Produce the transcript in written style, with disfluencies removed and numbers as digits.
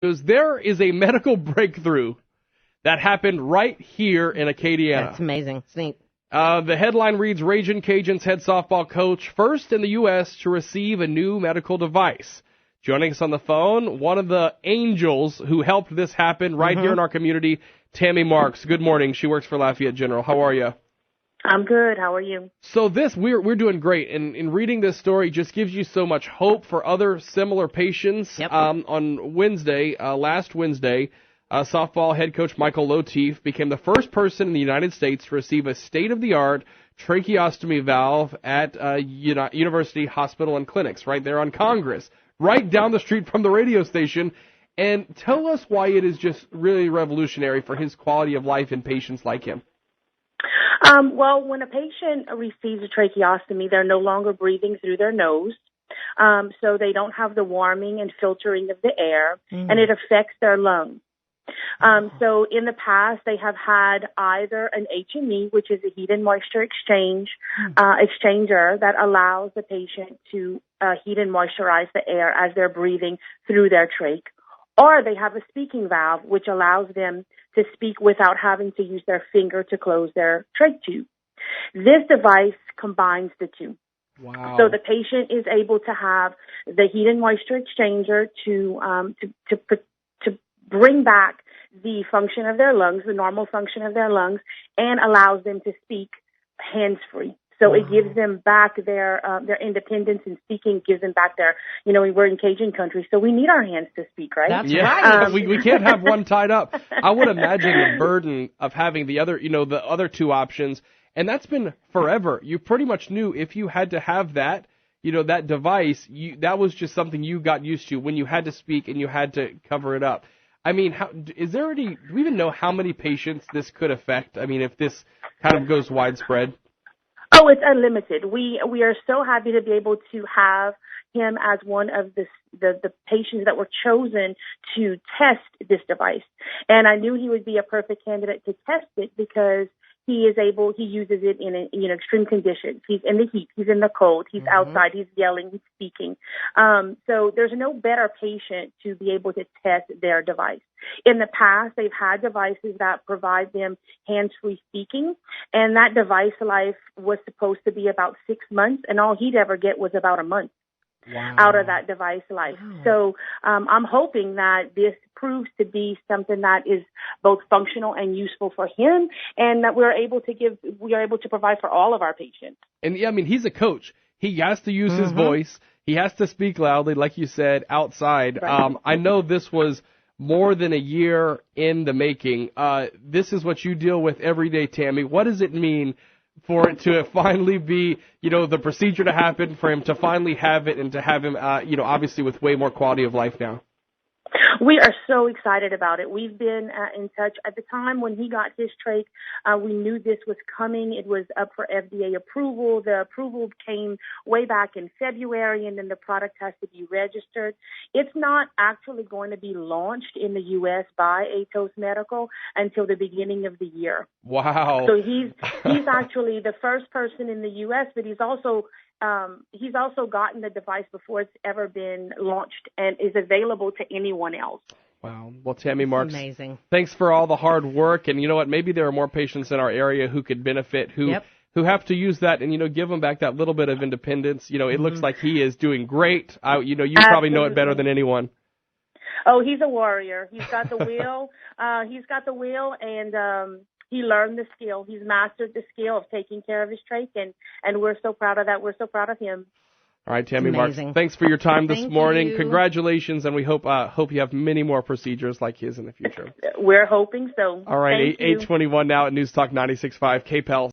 There is a medical breakthrough that happened right here in Acadiana. That's amazing. It's neat. The headline reads, Ragin' Cajuns head softball coach, first in the U.S. to receive a new medical device. Joining us on the phone, one of the angels who helped this happen right here in our community, Tammy Marks. Good morning. She works for Lafayette General. How are you? I'm good. How are you? So we're doing great, and in reading this story just gives you so much hope for other similar patients. Yep. On Wednesday, last Wednesday, softball head coach Michael Lotief became the first person in the United States to receive a state-of-the-art tracheostomy valve at University Hospital and Clinics right there on Congress, right down the street from the radio station. And tell us why it is just really revolutionary for his quality of life in patients like him. Well, when a patient receives a tracheostomy, they're no longer breathing through their nose, so they don't have the warming and filtering of the air, and it affects their lungs. So in the past, they have had either an HME, which is a heat and moisture exchanger that allows the patient to heat and moisturize the air as they're breathing through their trach, or they have a speaking valve, which allows them to speak without having to use their finger to close their trach tube. This device combines the two. Wow. So the patient is able to have the heat and moisture exchanger to bring back the function of their lungs, the normal function of their lungs, and allows them to speak hands-free. So it gives them back their independence in speaking, gives them back their, we're in Cajun country, so we need our hands to speak, right? That's right. We can't have one tied up. I would imagine the burden of having the other two options, and that's been forever. You pretty much knew if you had to have that, that device, that was just something you got used to when you had to speak and you had to cover it up. I mean, do we even know how many patients this could affect? I mean, if this kind of goes widespread? Oh, it's unlimited. We are so happy to be able to have him as one of the patients that were chosen to test this device. And I knew he would be a perfect candidate to test it because he uses it in extreme conditions. He's in the heat, he's in the cold, he's outside, he's yelling, he's speaking. So there's no better patient to be able to test their device. In the past, they've had devices that provide them hands-free speaking, and that device life was supposed to be about 6 months, and all he'd ever get was about a month. Wow. Out of that device life. Wow. So I'm hoping that this proves to be something that is both functional and useful for him, and that we are able to provide for all of our patients. And yeah, I mean, he's a coach. He has to use his voice. He has to speak loudly, like you said, outside. Right. I know this was more than a year in the making. This is what you deal with every day, Tammy. What does it mean for it to finally be, the procedure to happen, for him to finally have it, and to have him, obviously with way more quality of life now? We are so excited about it. We've been in touch. At the time when he got his trach, we knew this was coming. It was up for FDA approval. The approval came way back in February, and then the product has to be registered. It's not actually going to be launched in the U.S. by Atos Medical until the beginning of the year. Wow. So he's actually the first person in the U.S., but he's also gotten the device before it's ever been launched and is available to anyone else. Wow. Well, Tammy Marks, amazing. Thanks for all the hard work. And you know what? Maybe there are more patients in our area who could benefit, who have to use that and, give them back that little bit of independence. It looks like he is doing great. You probably know it better than anyone. Oh, he's a warrior. He's got the wheel. And he learned the skill. He's mastered the skill of taking care of his trach, and we're so proud of that. We're so proud of him. All right, Tammy Marks, thanks for your time this morning. You. Congratulations, and we hope you have many more procedures like his in the future. We're hoping so. All right, 8:21 now at News Talk 96.5 KPEL.